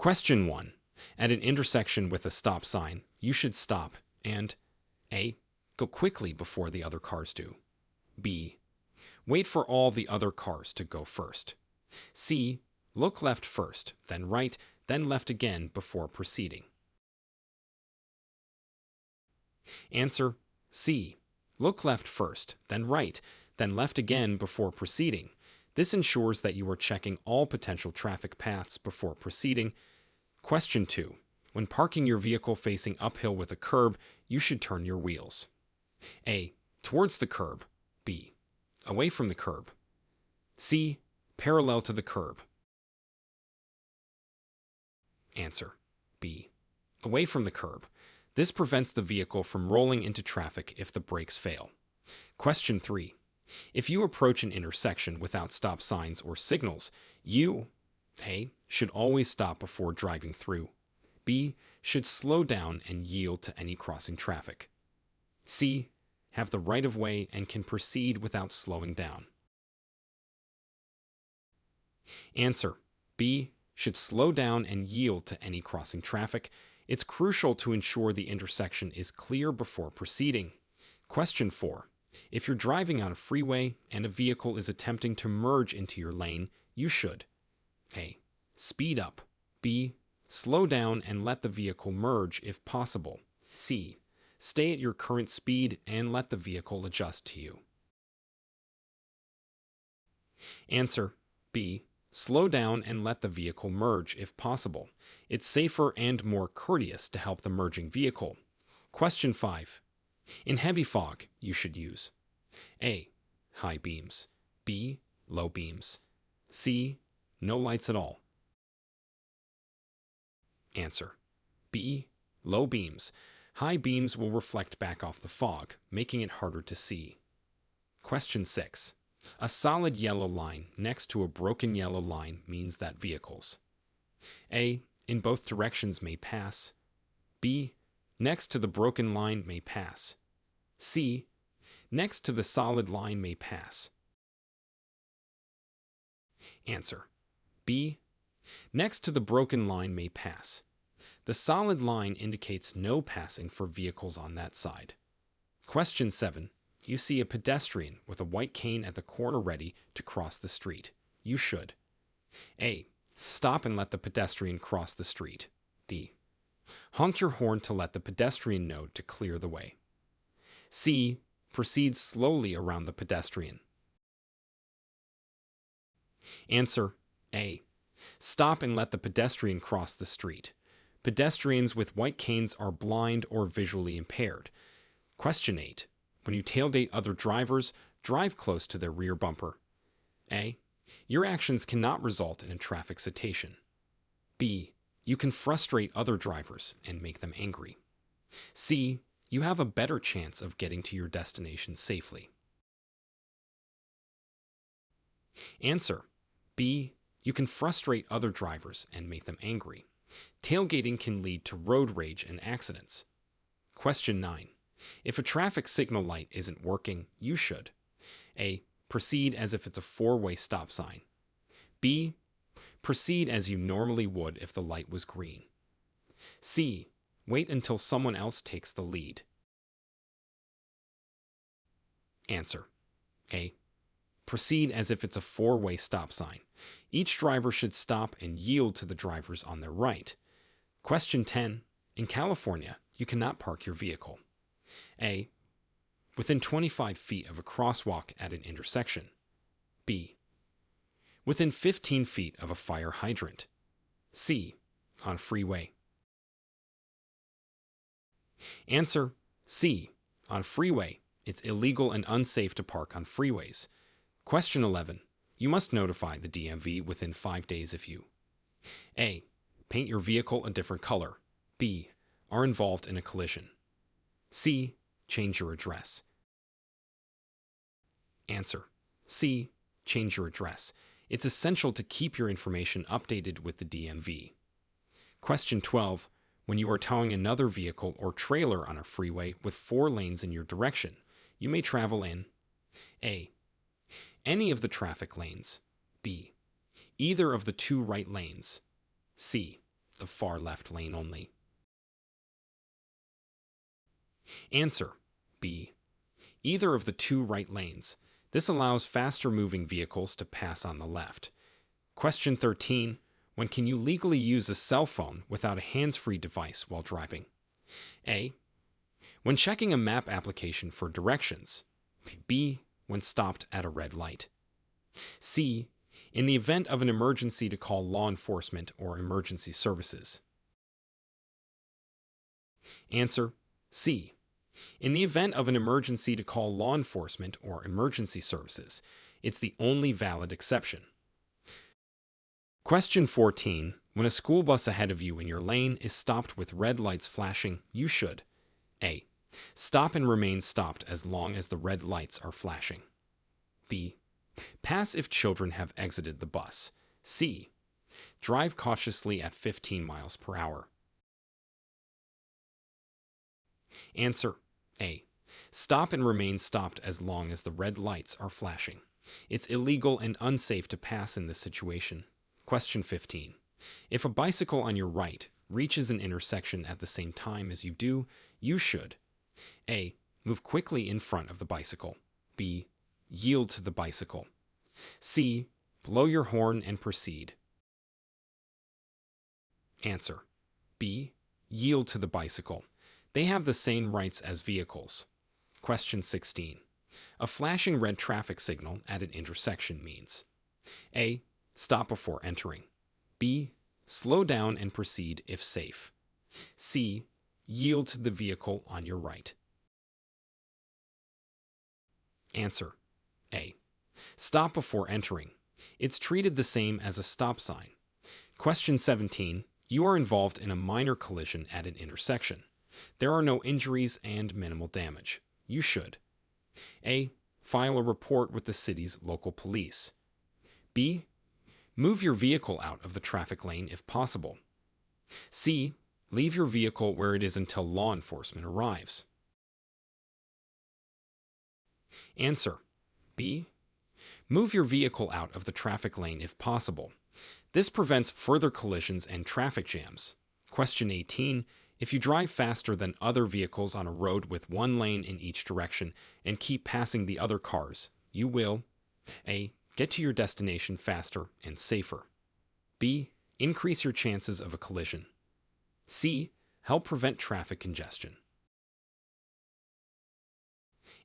Question 1. At an intersection with a stop sign, you should stop and A. Go quickly before the other cars do. B. Wait for all the other cars to go first. C. Look left first, then right, then left again before proceeding. Answer C. Look left first, then right, then left again before proceeding. This ensures that you are checking all potential traffic paths before proceeding. Question 2. When parking your vehicle facing uphill with a curb, you should turn your wheels. A. Towards the curb. B. Away from the curb. C. Parallel to the curb. Answer B. Away from the curb. This prevents the vehicle from rolling into traffic if the brakes fail. Question 3. If you approach an intersection without stop signs or signals, you A. Should always stop before driving through. B. Should slow down and yield to any crossing traffic. C. Have the right of way and can proceed without slowing down. Answer B. Should slow down and yield to any crossing traffic. It's crucial to ensure the intersection is clear before proceeding. Question 4. If you're driving on a freeway and a vehicle is attempting to merge into your lane, you should A. Speed up. B. Slow down and let the vehicle merge if possible. C. Stay at your current speed and let the vehicle adjust to you. Answer B. Slow down and let the vehicle merge if possible. It's safer and more courteous to help the merging vehicle. Question 5. In heavy fog, you should use A. High beams. B. Low beams. C. No lights at all. Answer B. Low beams. High beams will reflect back off the fog, making it harder to see. Question 6. A solid yellow line next to a broken yellow line means that vehicles A. In both directions may pass. B. Next to the broken line may pass. C. Next to the solid line may pass. Answer B. Next to the broken line may pass. The solid line indicates no passing for vehicles on that side. Question 7. You see a pedestrian with a white cane at the corner ready to cross the street. You should A. Stop and let the pedestrian cross the street. B. Honk your horn to let the pedestrian know to clear the way. C. Proceed slowly around the pedestrian. Answer A. Stop and let the pedestrian cross the street. Pedestrians with white canes are blind or visually impaired. Question 8. When you tailgate other drivers, drive close to their rear bumper. A. Your actions cannot result in a traffic citation. B. You can frustrate other drivers and make them angry. C. You have a better chance of getting to your destination safely. Answer B. You can frustrate other drivers and make them angry. Tailgating can lead to road rage and accidents. Question 9. If a traffic signal light isn't working, you should A. Proceed as if it's a four-way stop sign. B. Proceed as you normally would if the light was green. C. Wait until someone else takes the lead. Answer A. Proceed as if it's a four-way stop sign. Each driver should stop and yield to the drivers on their right. Question 10. In California, you cannot park your vehicle A. Within 25 feet of a crosswalk at an intersection. B. Within 15 feet of a fire hydrant. C. On freeway. Answer C. On freeway. It's illegal and unsafe to park on freeways. Question 11. You must notify the DMV within 5 days if you A. Paint your vehicle a different color. B. Are involved in a collision. C. Change your address. Answer C. Change your address. It's essential to keep your information updated with the DMV. Question 12. When you are towing another vehicle or trailer on a freeway with 4 lanes in your direction, you may travel in A. Any of the traffic lanes. B. Either of the 2 right lanes. C. the far left lane only. Answer B. Either of the two right lanes. This allows faster-moving vehicles to pass on the left. Question 13. When can you legally use a cell phone without a hands-free device while driving? A. When checking a map application for directions. B. When stopped at a red light. C. In the event of an emergency to call law enforcement or emergency services. Answer C. In the event of an emergency to call law enforcement or emergency services. It's the only valid exception. Question 14. When a school bus ahead of you in your lane is stopped with red lights flashing, you should A. Stop and remain stopped as long as the red lights are flashing. B. Pass if children have exited the bus. C. Drive cautiously at 15 miles per hour. Answer A. Stop and remain stopped as long as the red lights are flashing. It's illegal and unsafe to pass in this situation. Question 15. If a bicycle on your right reaches an intersection at the same time as you do, you should A. Move quickly in front of the bicycle. B. Yield to the bicycle. C. Blow your horn and proceed. Answer B. Yield to the bicycle. They have the same rights as vehicles. Question 16. A flashing red traffic signal at an intersection means A. Stop before entering. B. Slow down and proceed if safe. C. Yield to the vehicle on your right. Answer A. Stop before entering. It's treated the same as a stop sign. Question 17. You are involved in a minor collision at an intersection. There are no injuries and minimal damage. You should A. File a report with the city's local police. B. Move your vehicle out of the traffic lane if possible. C. Leave your vehicle where it is until law enforcement arrives. Answer B. Move your vehicle out of the traffic lane if possible. This prevents further collisions and traffic jams. Question 18. If you drive faster than other vehicles on a road with one lane in each direction and keep passing the other cars, you will A. Get to your destination faster and safer. B. Increase your chances of a collision. C. Help prevent traffic congestion.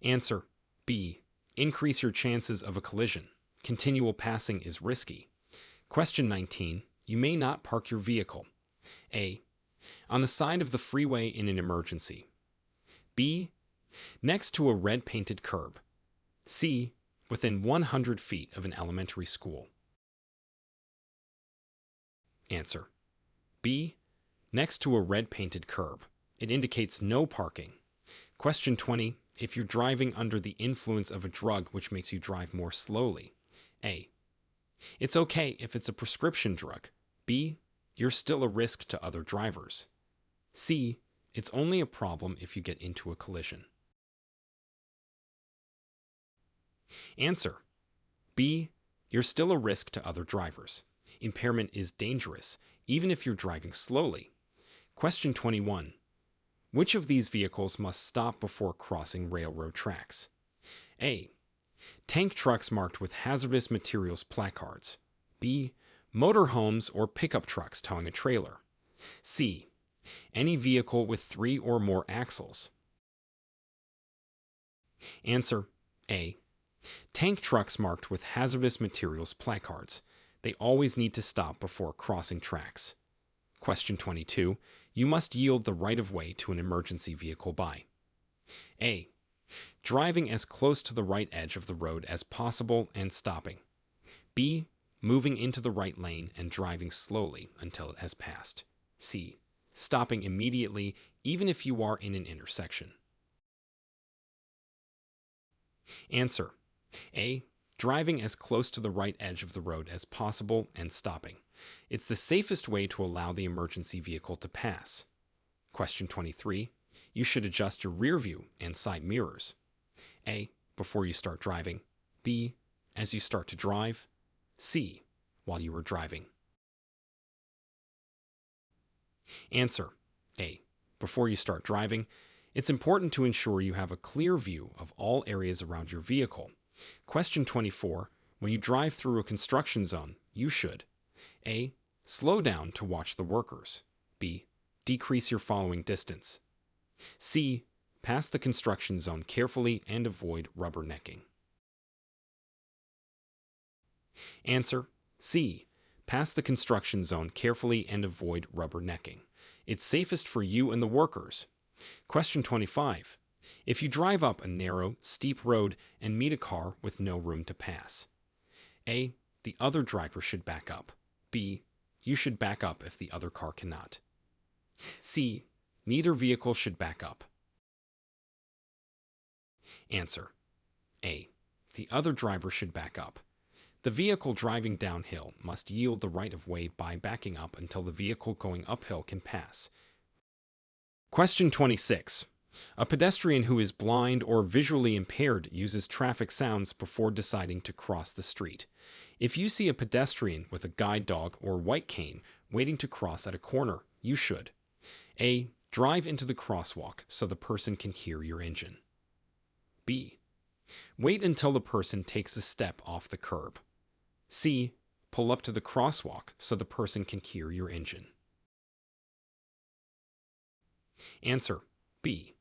Answer B. Increase your chances of a collision. Continual passing is risky. Question 19. You may not park your vehicle. A. On the side of the freeway in an emergency. B. Next to a red painted curb. C. Within 100 feet of an elementary school. Answer B. Next to a red painted curb. It indicates no parking. Question 20. If you're driving under the influence of a drug which makes you drive more slowly. A. It's okay if it's a prescription drug. B. You're still a risk to other drivers. C. It's only a problem if you get into a collision. Answer B. You're still a risk to other drivers. Impairment is dangerous, even if you're driving slowly. Question 21. Which of these vehicles must stop before crossing railroad tracks? A. Tank trucks marked with hazardous materials placards. B. Motorhomes or pickup trucks towing a trailer. C. Any vehicle with 3 or more axles. Answer A. Tank trucks marked with hazardous materials placards. They always need to stop before crossing tracks. Question 22. You must yield the right-of-way to an emergency vehicle by A. Driving as close to the right edge of the road as possible and stopping. B. Moving into the right lane and driving slowly until it has passed. C. Stopping immediately even if you are in an intersection. Answer A. Driving as close to the right edge of the road as possible and stopping. It's the safest way to allow the emergency vehicle to pass. Question 23. You should adjust your rear view and side mirrors. A. Before you start driving. B. As you start to drive. C. While you are driving. Answer: A. Before you start driving, it's important to ensure you have a clear view of all areas around your vehicle. Question 24. When you drive through a construction zone, you should: A. Slow down to watch the workers. B. Decrease your following distance. C. Pass the construction zone carefully and avoid rubbernecking. Answer: C. Pass the construction zone carefully and avoid rubbernecking. It's safest for you and the workers. Question 25. If you drive up a narrow, steep road and meet a car with no room to pass. A. The other driver should back up. B. You should back up if the other car cannot. C. Neither vehicle should back up. Answer: A. The other driver should back up. The vehicle driving downhill must yield the right of way by backing up until the vehicle going uphill can pass. Question 26. A pedestrian who is blind or visually impaired uses traffic sounds before deciding to cross the street. If you see a pedestrian with a guide dog or white cane waiting to cross at a corner, you should: A. Drive into the crosswalk so the person can hear your engine. B. Wait until the person takes a step off the curb. C. Pull up to the crosswalk so the person can hear your engine. Answer: B.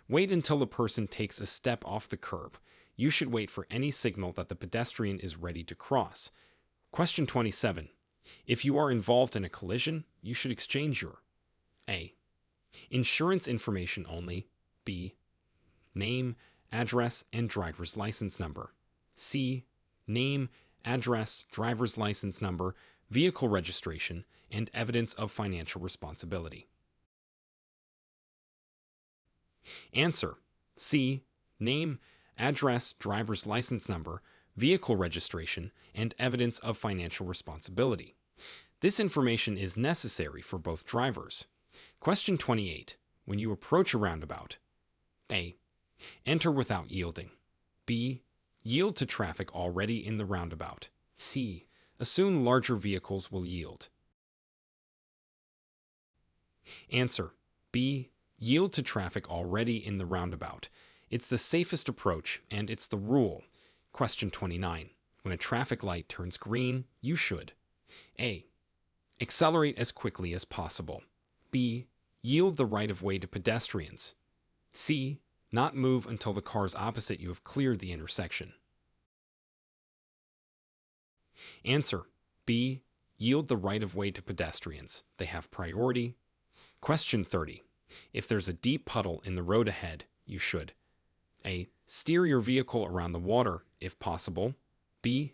Wait until the person takes a step off the curb. You should wait for any signal that the pedestrian is ready to cross. Question 27. If you are involved in a collision, you should exchange your: A. Insurance information only. B. Name, address, and driver's license number. C. Name, address, driver's license number, vehicle registration, and evidence of financial responsibility. Answer: C. Name, address, driver's license number, vehicle registration, and evidence of financial responsibility. This information is necessary for both drivers. Question 28. When you approach a roundabout: A. Enter without yielding. B. Yield to traffic already in the roundabout. C. Assume larger vehicles will yield. Answer: B. Yield to traffic already in the roundabout. It's the safest approach, and it's the rule. Question 29. When a traffic light turns green, you should: A. Accelerate as quickly as possible. B. Yield the right of way to pedestrians. C. Not move until the cars opposite you have cleared the intersection. Answer: B. Yield the right of way to pedestrians. They have priority. Question 30. If there's a deep puddle in the road ahead, you should: A. Steer your vehicle around the water, if possible. B.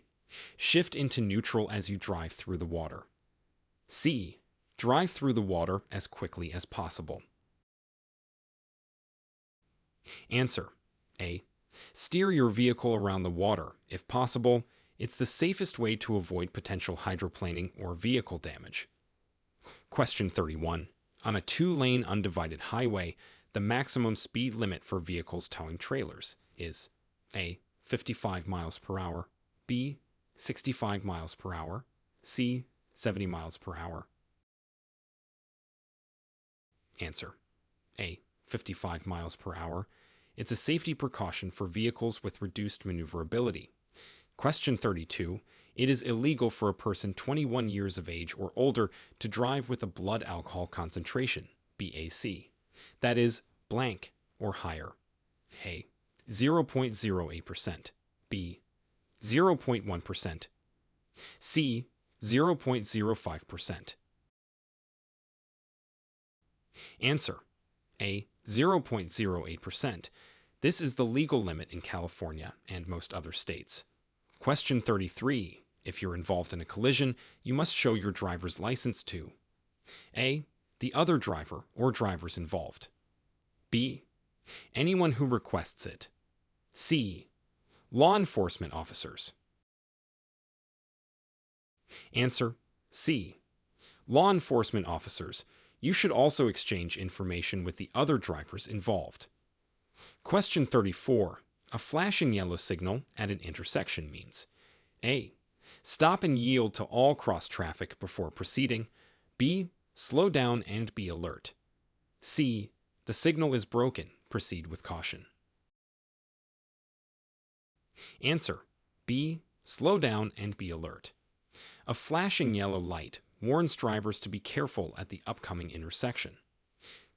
Shift into neutral as you drive through the water. C. Drive through the water as quickly as possible. Answer: A. Steer your vehicle around the water, if possible. It's the safest way to avoid potential hydroplaning or vehicle damage. Question 31. On a 2-lane undivided highway, the maximum speed limit for vehicles towing trailers is: A. 55 miles per hour. B. 65 miles per hour. C. 70 miles per hour. Answer: A. 55 miles per hour. It's a safety precaution for vehicles with reduced maneuverability. Question 32. It is illegal for a person 21 years of age or older to drive with a blood alcohol concentration, BAC, that is blank or higher. A. 0.08%. B. 0.1%. C. 0.05%. Answer: A. 0.08%. This is the legal limit in California and most other states. Question 33. If you're involved in a collision, you must show your driver's license to: A. The other driver or drivers involved. B. Anyone who requests it. C. Law enforcement officers. Answer: C. Law enforcement officers. You should also exchange information with the other drivers involved. Question 34. A flashing yellow signal at an intersection means: A. Stop and yield to all cross traffic before proceeding. B. Slow down and be alert. C. The signal is broken. Proceed with caution. Answer. B. Slow down and be alert. A flashing yellow light warns drivers to be careful at the upcoming intersection.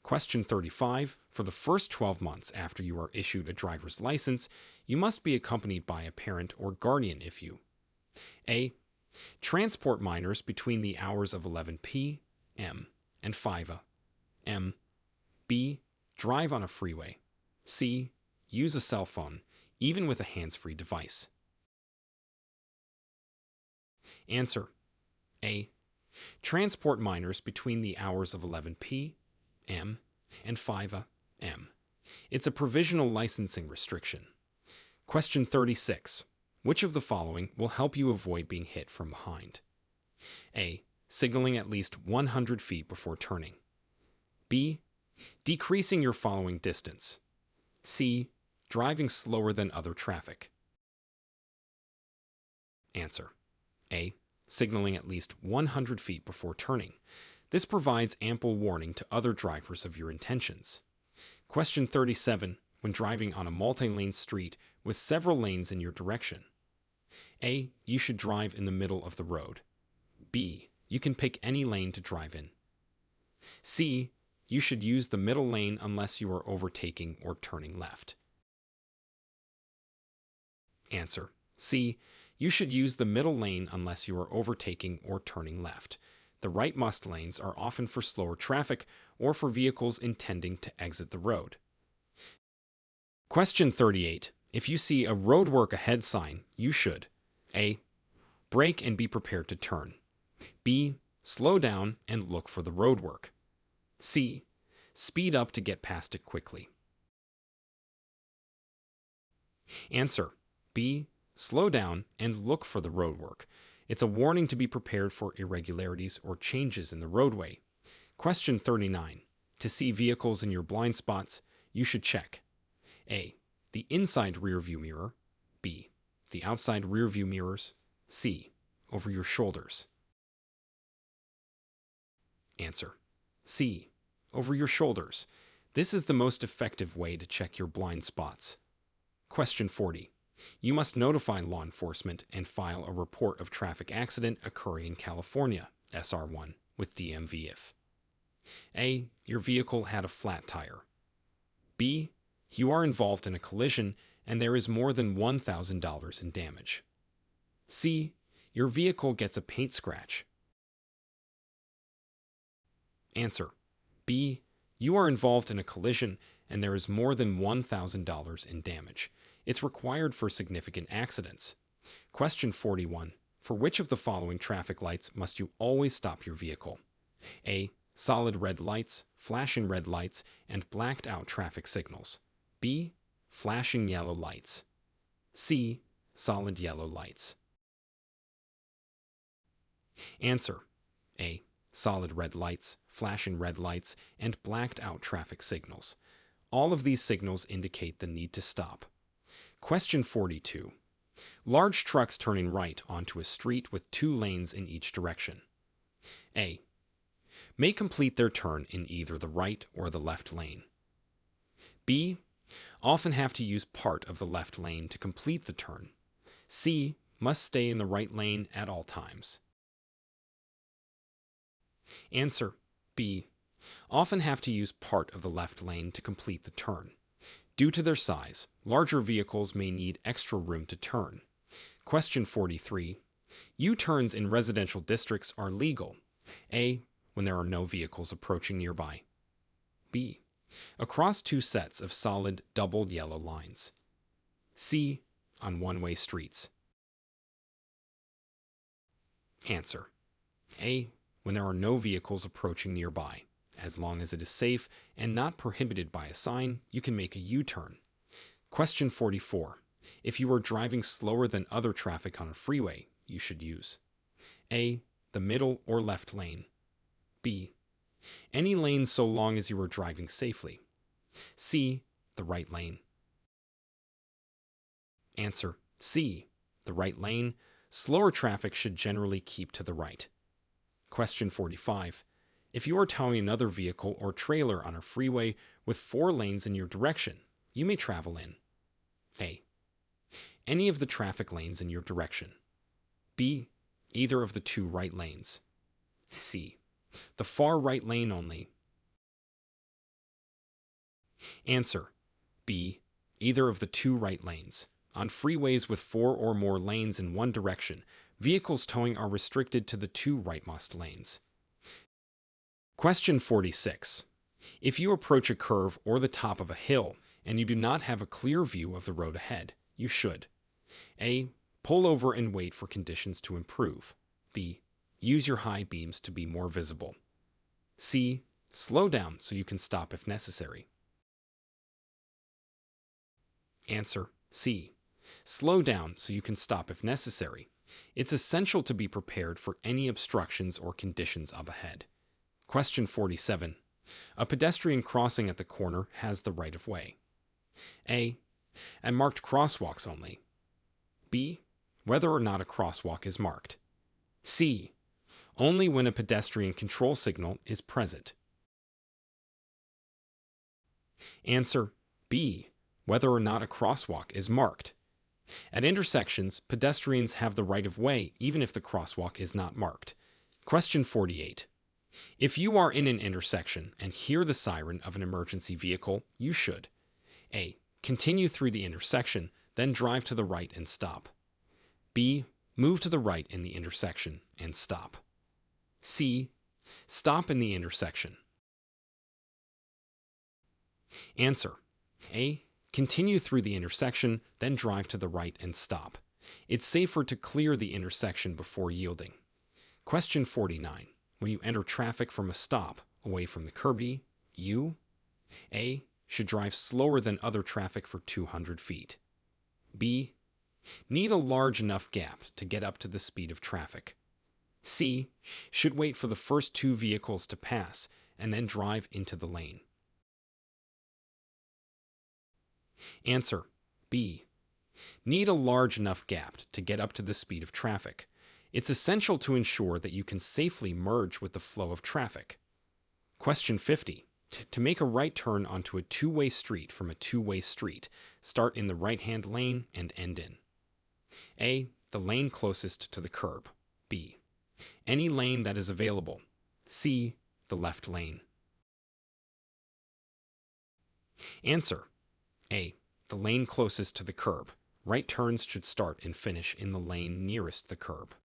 Question 35. For the first 12 months after you are issued a driver's license, you must be accompanied by a parent or guardian if you A. Transport minors between the hours of 11 p.m. and 5 a.m. B. Drive on a freeway. C. Use a cell phone, even with a hands-free device. Answer. A. Transport minors between the hours of 11 p.m. and 5 a.m. It's a provisional licensing restriction. Question 36. Which of the following will help you avoid being hit from behind? A. Signaling at least 100 feet before turning. B. Decreasing your following distance. C. Driving slower than other traffic. Answer. A. Signaling at least 100 feet before turning. This provides ample warning to other drivers of your intentions. Question 37. When driving on a multi-lane street with several lanes in your direction. A. You should drive in the middle of the road. B. You can pick any lane to drive in. C. You should use the middle lane unless you are overtaking or turning left. Answer. C. You should use the middle lane unless you are overtaking or turning left. The right must lanes are often for slower traffic or for vehicles intending to exit the road. Question 38. If you see a roadwork ahead sign, you should A. Brake and be prepared to turn. B. Slow down and look for the roadwork. C. Speed up to get past it quickly. Answer. B. Slow down and look for the roadwork. It's a warning to be prepared for irregularities or changes in the roadway. Question 39. To see vehicles in your blind spots, you should check A. The inside rearview mirror. B. The outside rearview mirrors. C. Over your shoulders. Answer. C. Over your shoulders. This is the most effective way to check your blind spots. Question 40. You must notify law enforcement and file a report of traffic accident occurring in California, SR1, with DMV if A. Your vehicle had a flat tire. B. You are involved in a collision and there is more than $1,000 in damage. C. Your vehicle gets a paint scratch. Answer. B. You are involved in a collision and there is more than $1,000 in damage. It's required for significant accidents. Question 41. For which of the following traffic lights must you always stop your vehicle? A. Solid red lights, flashing red lights, and blacked out traffic signals. B. Flashing yellow lights. C. Solid yellow lights. Answer. A. Solid red lights, flashing red lights, and blacked out traffic signals. All of these signals indicate the need to stop. Question 42. Large trucks turning right onto a street with 2 lanes in each direction. A. May complete their turn in either the right or the left lane. B. Often have to use part of the left lane to complete the turn. C. Must stay in the right lane at all times. Answer. B. Often have to use part of the left lane to complete the turn. Due to their size, larger vehicles may need extra room to turn. Question 43. U-turns in residential districts are legal. A. When there are no vehicles approaching nearby. B. Across 2 sets of solid double yellow lines. C. On one-way streets. Answer. A. When there are no vehicles approaching nearby. As long as it is safe and not prohibited by a sign, you can make a U-turn. Question 44. If you are driving slower than other traffic on a freeway, you should use A. The middle or left lane. B. Any lane so long as you are driving safely. C. The right lane. Answer. C. The right lane. Slower traffic should generally keep to the right. Question 45. If you are towing another vehicle or trailer on a freeway with 4 lanes in your direction, you may travel in A. Any of the traffic lanes in your direction. B. Either of the 2 right lanes. C. The far right lane only. Answer: B. Either of the 2 right lanes. On freeways with 4 or more lanes in one direction, vehicles towing are restricted to the 2 rightmost lanes. Question 46. If you approach a curve or the top of a hill and you do not have a clear view of the road ahead, you should A. Pull over and wait for conditions to improve. B. Use your high beams to be more visible. C. Slow down so you can stop if necessary. Answer: C. Slow down so you can stop if necessary. It's essential to be prepared for any obstructions or conditions up ahead. Question 47. A pedestrian crossing at the corner has the right of way. A. At marked crosswalks only. B. Whether or not a crosswalk is marked. C. Only when a pedestrian control signal is present. Answer: B. Whether or not a crosswalk is marked. At intersections, pedestrians have the right of way even if the crosswalk is not marked. Question 48. If you are in an intersection and hear the siren of an emergency vehicle, you should A. Continue through the intersection, then drive to the right and stop. B. Move to the right in the intersection and stop. C. Stop in the intersection. Answer: A. Continue through the intersection, then drive to the right and stop. It's safer to clear the intersection before yielding. Question 49. When you enter traffic from a stop away from the curb, you A. Should drive slower than other traffic for 200 feet. B. Need a large enough gap to get up to the speed of traffic. C. Should wait for the first 2 vehicles to pass and then drive into the lane. Answer: B. Need a large enough gap to get up to the speed of traffic. It's essential to ensure that you can safely merge with the flow of traffic. Question 50. To make a right turn onto a 2-way street from a 2-way street, start in the right-hand lane and end in A. The lane closest to the curb. B. Any lane that is available. C. The left lane. Answer: A. The lane closest to the curb. Right turns should start and finish in the lane nearest the curb.